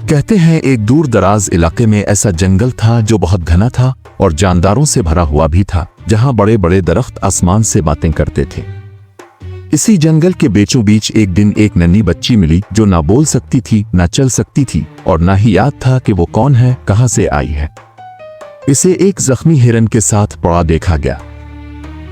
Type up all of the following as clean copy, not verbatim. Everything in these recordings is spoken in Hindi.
कहते हैं एक दूर दराज इलाके में ऐसा जंगल था जो बहुत घना था और जानदारों से भरा हुआ भी था, जहां बड़े बड़े दरख्त आसमान से बातें करते थे। इसी जंगल के बीचों बीच एक दिन एक नन्ही बच्ची मिली जो ना बोल सकती थी, ना चल सकती थी और ना ही याद था कि वो कौन है, कहां से आई है। इसे एक जख्मी हिरन के साथ पड़ा देखा गया।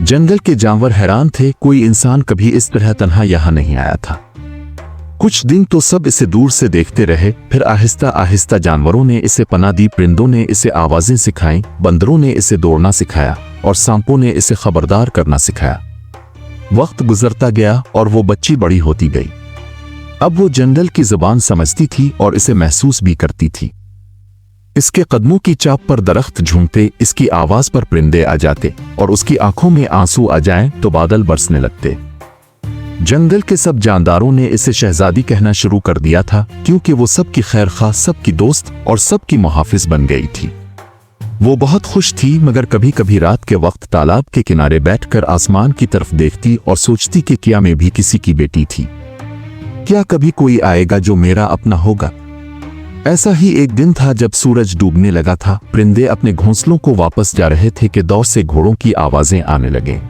जंगल के जानवर हैरान थे, कोई इंसान कभी इस तरह तन्हा यहां नहीं आया था। कुछ दिन तो सब इसे दूर से देखते रहे, फिर आहिस्ता आहिस्ता जानवरों ने इसे पनाह दी, परिंदों ने इसे आवाजें सिखाईं, बंदरों ने इसे दौड़ना सिखाया और सांपों ने इसे खबरदार करना सिखाया। वक्त गुजरता गया और वो बच्ची बड़ी होती गई। अब वो जंगल की जुबान समझती थी और इसे महसूस भी करती थी। इसके कदमों की चाप पर दरख्त झूमते, इसकी आवाज पर परिंदे आ जाते और उसकी आंखों में आंसू आ जाएं तो बादल बरसने लगते। जंगल के सब जानदारों ने इसे शहजादी कहना शुरू कर दिया था, क्योंकि वो सबकी खैर खा, सबकी दोस्त और सबकी मुहाफिज बन गई थी। वो बहुत खुश थी, मगर कभी कभी रात के वक्त तालाब के किनारे बैठकर आसमान की तरफ देखती और सोचती कि क्या मैं भी किसी की बेटी थी। क्या कभी कोई आएगा जो मेरा अपना होगा। ऐसा ही एक दिन था जब सूरज डूबने लगा था। परिंदे अपने घोंसलों को वापस जा रहे थे कि दौर से घोड़ों की आवाजें आने लगे।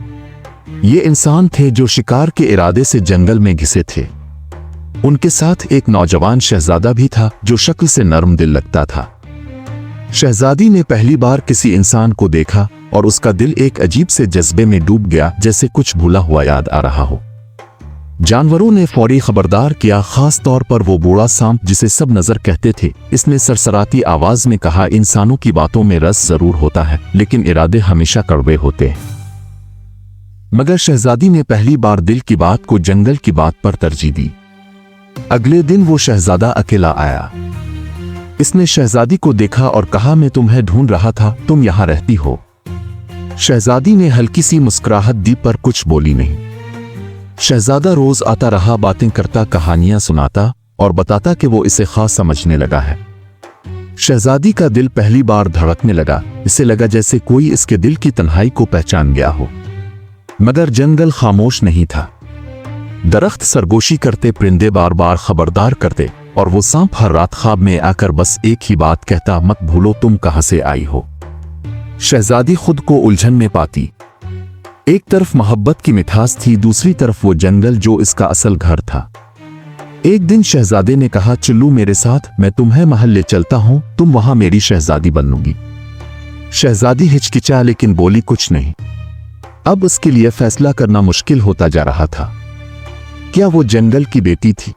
ये इंसान थे जो शिकार के इरादे से जंगल में घिसे थे। उनके साथ एक नौजवान शहजादा भी था जो शक्ल से नरम दिल लगता था। शहजादी ने पहली बार किसी इंसान को देखा और उसका दिल एक अजीब से जज्बे में डूब गया, जैसे कुछ भूला हुआ याद आ रहा हो। जानवरों ने फौरी खबरदार किया, खास तौर पर वो बूढ़ा सांप जिसे सब नजर कहते थे। इसने सरसराती आवाज में कहा, इंसानों की बातों में रस जरूर होता है, लेकिन इरादे हमेशा कड़वे होते हैं। मगर शहजादी ने पहली बार दिल की बात को जंगल की बात पर तरजीह दी। अगले दिन वो शहजादा अकेला आया। इसने शहजादी को देखा और कहा, मैं तुम्हें ढूंढ रहा था, तुम यहां रहती हो। शहजादी ने हल्की सी मुस्कुराहट दी पर कुछ बोली नहीं। शहजादा रोज आता रहा, बातें करता, कहानियां सुनाता और बताता कि वो इसे खास समझने लगा है। शहजादी का दिल पहली बार धड़कने लगा। इसे लगा जैसे कोई इसके दिल की तन्हाई को पहचान गया हो। मगर जंगल खामोश नहीं था। दरख्त सरगोशी करते, परिंदे बार बार खबरदार करते और वो सांप हर रात ख्वाब में आकर बस एक ही बात कहता, मत भूलो तुम कहां से आई हो। शहजादी खुद को उलझन में पाती। एक तरफ मोहब्बत की मिठास थी, दूसरी तरफ वो जंगल जो इसका असल घर था। एक दिन शहजादे ने कहा, चलू मेरे साथ, मैं तुम्हें महल ले चलता हूं, तुम वहां मेरी शहजादी बनोगी। शहजादी हिचकिचा लेकिन बोली कुछ नहीं। अब उसके लिए फैसला करना मुश्किल होता जा रहा था। क्या वो जंगल की बेटी थी,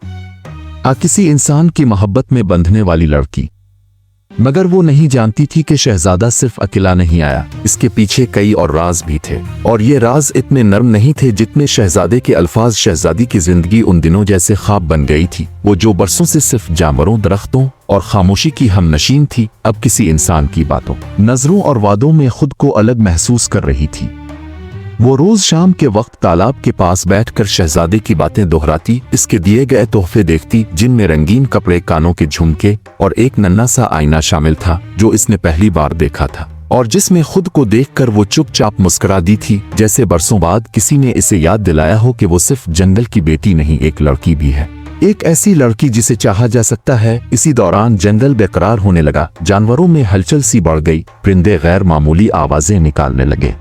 किसी इंसान की मोहब्बत में बंधने वाली लड़की? मगर वो नहीं जानती थी कि शहजादा सिर्फ अकेला नहीं आया, इसके पीछे कई और राज भी थे। और ये राज इतने नर्म नहीं थे जितने शहजादे के अल्फाज। शहजादी की जिंदगी उन दिनों जैसे ख्वाब बन गई थी। वो जो बरसों से सिर्फ जानवरों, दरख्तों और खामोशी की हमनशीन थी, अब किसी इंसान की बातों, नजरों और वादों में खुद को अलग महसूस कर रही थी। वो रोज शाम के वक्त तालाब के पास बैठकर शहजादे की बातें दोहराती, इसके दिए गए तोहफे देखती, जिनमें रंगीन कपड़े, कानों के झुमके और एक नन्हा सा आईना शामिल था जो इसने पहली बार देखा था और जिसमें खुद को देखकर वो चुपचाप मुस्कुरा दी थी, जैसे बरसों बाद किसी ने इसे याद दिलाया हो कि वो सिर्फ जंगल की बेटी नहीं, एक लड़की भी है, एक ऐसी लड़की जिसे चाहा जा सकता है। इसी दौरान जंगल बेकरार होने लगा। जानवरों में हलचल सी बढ़ गई, परिंदे गैर मामूली आवाजें निकालने लगे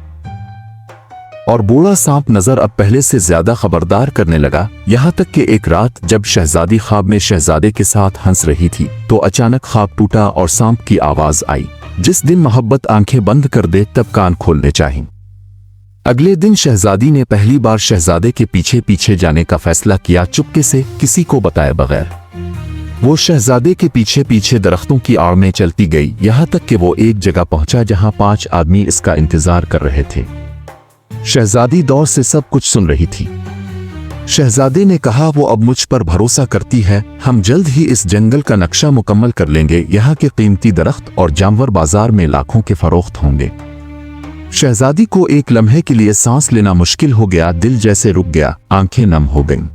और बूढ़ा सांप नजर अब पहले से ज्यादा खबरदार करने लगा। यहां तक कि एक रात जब शहजादी ख्वाब में शहजादे के साथ हंस रही थी तो अचानक ख्वाब टूटा और सांप की आवाज आई, जिस दिन मोहब्बत आंखें बंद कर दे तब कान खोलने चाहिए। अगले दिन शहजादी ने पहली बार शहजादे के पीछे पीछे जाने का फैसला किया, चुपके से, किसी को बताए बगैर। वो शहजादे के पीछे पीछे दरख्तों की आड़ में चलती गई, यहां तक कि वो एक जगह पहुंचा जहां 5 आदमी इसका इंतजार कर रहे थे। शहजादी दौर से सब कुछ सुन रही थी। शहजादे ने कहा, वो अब मुझ पर भरोसा करती है, हम जल्द ही इस जंगल का नक्शा मुकम्मल कर लेंगे। यहाँ के कीमती दरख्त और जानवर बाजार में लाखों के फरोख्त होंगे। शहजादी को एक लम्हे के लिए सांस लेना मुश्किल हो गया, दिल जैसे रुक गया, आंखें नम हो गईं।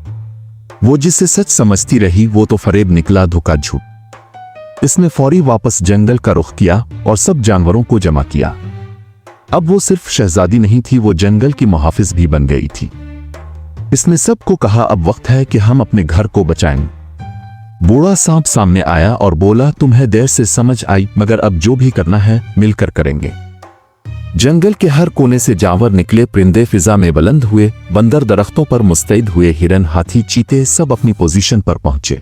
वो जिसे सच समझती रही वो तो फरेब निकला, धोखा, झूठ। इसने फौरी वापस जंगल का रुख किया और सब जानवरों को जमा किया। अब वो सिर्फ शहजादी नहीं थी, वो जंगल की मुहाफिज भी बन गई थी। इसने सबको कहा, अब वक्त है कि हम अपने घर को बचाएं। बूढ़ा सांप सामने आया और बोला, तुम्हें देर से समझ आई, मगर अब जो भी करना है मिलकर करेंगे। जंगल के हर कोने से जानवर निकले, परिंदे फिजा में बुलंद हुए, बंदर दरख्तों पर मुस्तैद हुए, हिरन, हाथी, चीते सब अपनी पोजीशन पर पहुंचे।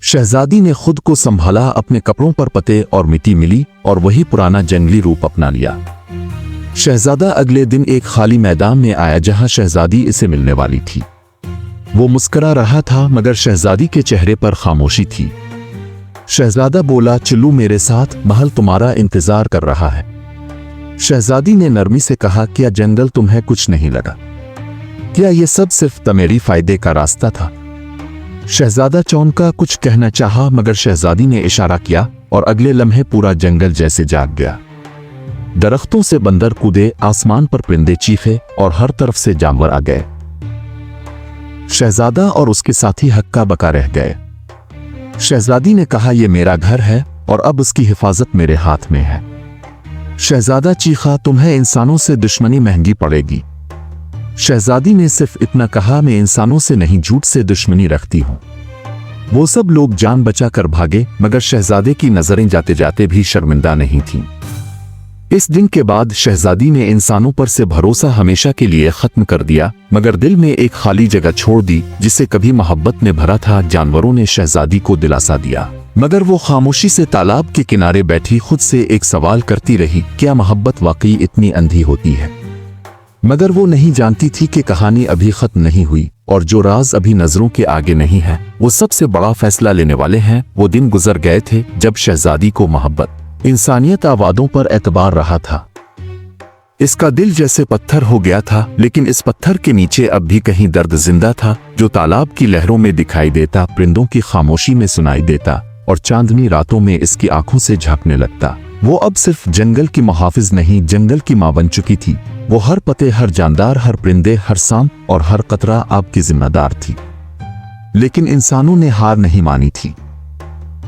शहजादी ने खुद को संभाला, अपने कपड़ों पर पत्ते और मिट्टी मिली और वही पुराना जंगली रूप अपना लिया। शहजादा अगले दिन एक खाली मैदान में आया जहां शहजादी इसे मिलने वाली थी। वो मुस्कुरा रहा था मगर शहजादी के चेहरे पर खामोशी थी। शहजादा बोला, चलो मेरे साथ, महल तुम्हारा इंतजार कर रहा है। शहजादी ने नरमी से कहा, क्या जंगल तुम्हें कुछ नहीं लगा? क्या ये सब सिर्फ तुम्हारी फायदे का रास्ता था? शहजादा चौंका, कुछ कहना चाहा मगर शहजादी ने इशारा किया और अगले लम्हे पूरा जंगल जैसे जाग गया। दरख्तों से बंदर कूदे, आसमान पर परिंदे चीखे और हर तरफ से जानवर आ गए। शहजादा और उसके साथी हक्का बका रह गए। शहजादी ने कहा, यह मेरा घर है और अब उसकी हिफाजत मेरे हाथ में है। शहजादा चीखा, तुम्हें इंसानों से दुश्मनी महंगी पड़ेगी। शहजादी ने सिर्फ इतना कहा, मैं इंसानों से नहीं, झूठ से दुश्मनी रखती हूं। वो सब लोग जान बचा कर भागे मगर शहजादे की नजरें जाते जाते भी शर्मिंदा नहीं थीं। इस दिन के बाद शहजादी ने इंसानों पर से भरोसा हमेशा के लिए खत्म कर दिया, मगर दिल में एक खाली जगह छोड़ दी जिसे कभी मोहब्बत में भरा था। जानवरों ने शहजादी को दिलासा दिया मगर वो खामोशी से तालाब के किनारे बैठी खुद से एक सवाल करती रही, क्या मोहब्बत वाकई इतनी अंधी होती है? मगर वो नहीं जानती थी कि कहानी अभी खत्म नहीं हुई और जो राज अभी नजरों के आगे नहीं है वो सबसे बड़ा फैसला लेने वाले हैं। वो दिन गुजर गए थे जब शहजादी को मोहब्बत, इंसानियत, आवादों पर एतबार रहा था। इसका दिल जैसे पत्थर हो गया था, लेकिन इस पत्थर के नीचे अब भी कहीं दर्द जिंदा था जो तालाब की लहरों में दिखाई देता, परिंदों की खामोशी में सुनाई देता और चांदनी रातों में इसकी आंखों से झांकने लगता। वो अब सिर्फ जंगल की मुहाफिज नहीं, जंगल की मां बन चुकी थी। वो हर पत्ते, हर जानदार, हर परिंदे, हर सांप और हर कतरा आपकी जिम्मेदार थी। लेकिन इंसानों ने हार नहीं मानी थी।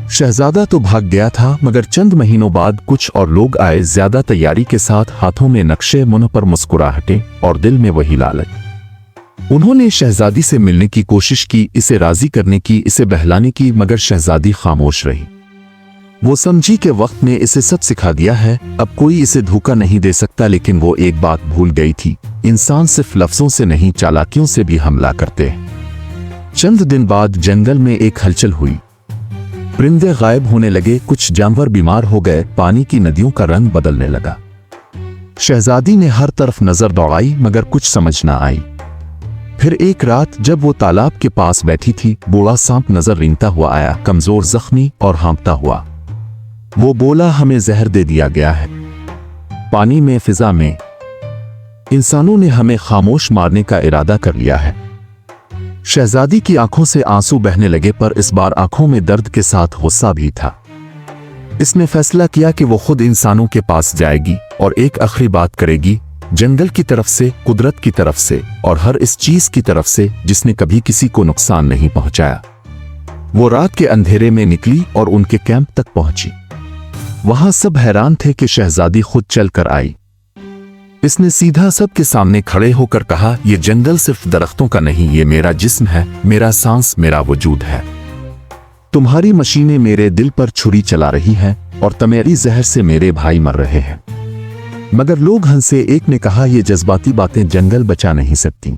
शहजादा तो भाग गया था मगर चंद महीनों बाद कुछ और लोग आए, ज्यादा तैयारी के साथ, हाथों में नक्शे, मुंह पर मुस्कुराहटें और दिल में वही लालच। उन्होंने शहजादी से मिलने की कोशिश की, इसे राजी करने की, इसे बहलाने की, मगर शहजादी खामोश रही। वो समझी कि वक्त ने इसे सब सिखा दिया है, अब कोई इसे धोखा नहीं दे सकता। लेकिन वो एक बात भूल गई थी, इंसान सिर्फ लफ्जों से नहीं, चालाकियों से भी हमला करते हैं। चंद दिन बाद जंगल में एक हलचल हुई। परिंदे गायब होने लगे, कुछ जानवर बीमार हो गए, पानी की नदियों का रंग बदलने लगा। शहजादी ने हर तरफ नजर दौड़ाई मगर कुछ समझ ना आई। फिर एक रात जब वो तालाब के पास बैठी थी, बूढ़ा सांप नजर रेंगता हुआ आया, कमजोर, जख्मी और हाँफता हुआ। वो बोला, हमें जहर दे दिया गया है। पानी में, फिजा में, इंसानों ने हमें खामोश मारने का इरादा कर लिया है। शहजादी की आंखों से आंसू बहने लगे, पर इस बार आंखों में दर्द के साथ गुस्सा भी था। इसने फैसला किया कि वो खुद इंसानों के पास जाएगी और एक आखिरी बात करेगी, जंगल की तरफ से, कुदरत की तरफ से और हर इस चीज की तरफ से जिसने कभी किसी को नुकसान नहीं पहुंचाया। वो रात के अंधेरे में निकली और उनके कैंप तक पहुंची। वहां सब हैरान थे कि शहजादी खुद चल कर आई। इसने सीधा सबके सामने खड़े होकर कहा, यह जंगल सिर्फ दरख्तों का नहीं, ये मेरा जिस्म है, मेरा सांस, मेरा वजूद है। तुम्हारी मशीनें मेरे दिल पर छुरी चला रही हैं और तुम्हारी जहर से मेरे भाई मर रहे हैं। मगर लोग हंसे। एक ने कहा, ये जज्बाती बातें जंगल बचा नहीं सकती।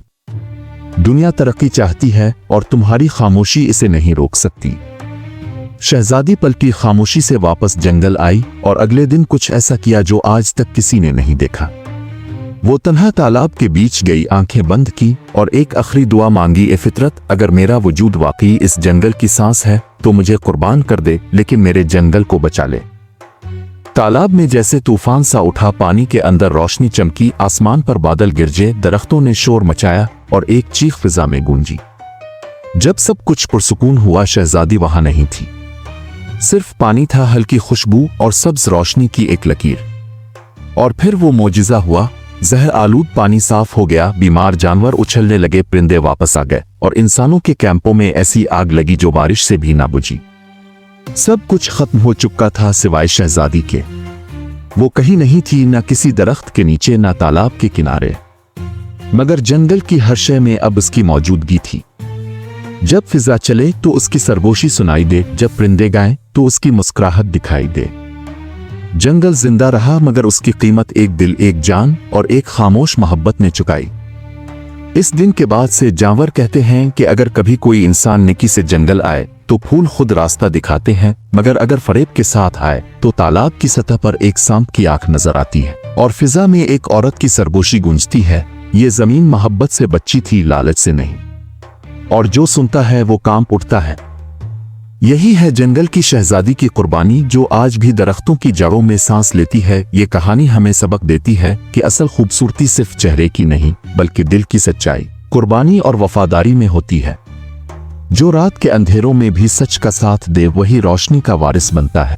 दुनिया तरक्की चाहती है और तुम्हारी खामोशी इसे नहीं रोक सकती। शहजादी पलटी, खामोशी से वापस जंगल आई और अगले दिन कुछ ऐसा किया जो आज तक किसी ने नहीं देखा। वो तन्हा तालाब के बीच गई, आंखें बंद की और एक आखिरी दुआ मांगी, ए फितरत, अगर मेरा वजूद वाकई इस जंगल की सांस है तो मुझे कुर्बान कर दे, लेकिन मेरे जंगल को बचा ले। तालाब में जैसे तूफान सा उठा, पानी के अंदर रोशनी चमकी, आसमान पर बादल गिरजे, दरख्तों ने शोर मचाया और एक चीख फिजा में गूंजी। जब सब कुछ पुरसुकून हुआ, शहजादी वहां नहीं थी। सिर्फ पानी था, हल्की खुशबू और सब्ज रोशनी की एक लकीर। और फिर वो मोजिज़ा हुआ, जहर आलूद पानी साफ हो गया, बीमार जानवर उछलने लगे, परिंदे वापस आ गए और इंसानों के कैंपों में ऐसी आग लगी जो बारिश से भी ना बुझी। सब कुछ खत्म हो चुका था सिवाय शहजादी के। वो कहीं नहीं थी, ना किसी दरख्त के नीचे, ना तालाब के किनारे, मगर जंगल की हर शय में अब उसकी मौजूदगी थी। जब फिजा चले तो उसकी सरगोशी सुनाई दे, जब परिंदे गाएं तो उसकी मुस्कुराहट दिखाई दे। जंगल जिंदा रहा मगर उसकी कीमत एक दिल, एक जान और एक खामोश मोहब्बत ने चुकाई। इस दिन के बाद से जानवर कहते हैं कि अगर कभी कोई इंसान नेकी से जंगल आए तो फूल खुद रास्ता दिखाते हैं, मगर अगर फरेब के साथ आए तो तालाब की सतह पर एक सांप की आंख नजर आती है और फिजा में एक औरत की सरगोशी गूंजती है। ये जमीन मोहब्बत से बच्ची थी, लालच से नहीं, और जो सुनता है वो कांप उठता है। यही है जंगल की शहजादी की कुर्बानी, जो आज भी दरख्तों की जड़ों में सांस लेती है। ये कहानी हमें सबक देती है कि असल खूबसूरती सिर्फ चेहरे की नहीं बल्कि दिल की सच्चाई, कुर्बानी और वफादारी में होती है। जो रात के अंधेरों में भी सच का साथ दे वही रोशनी का वारिस बनता है।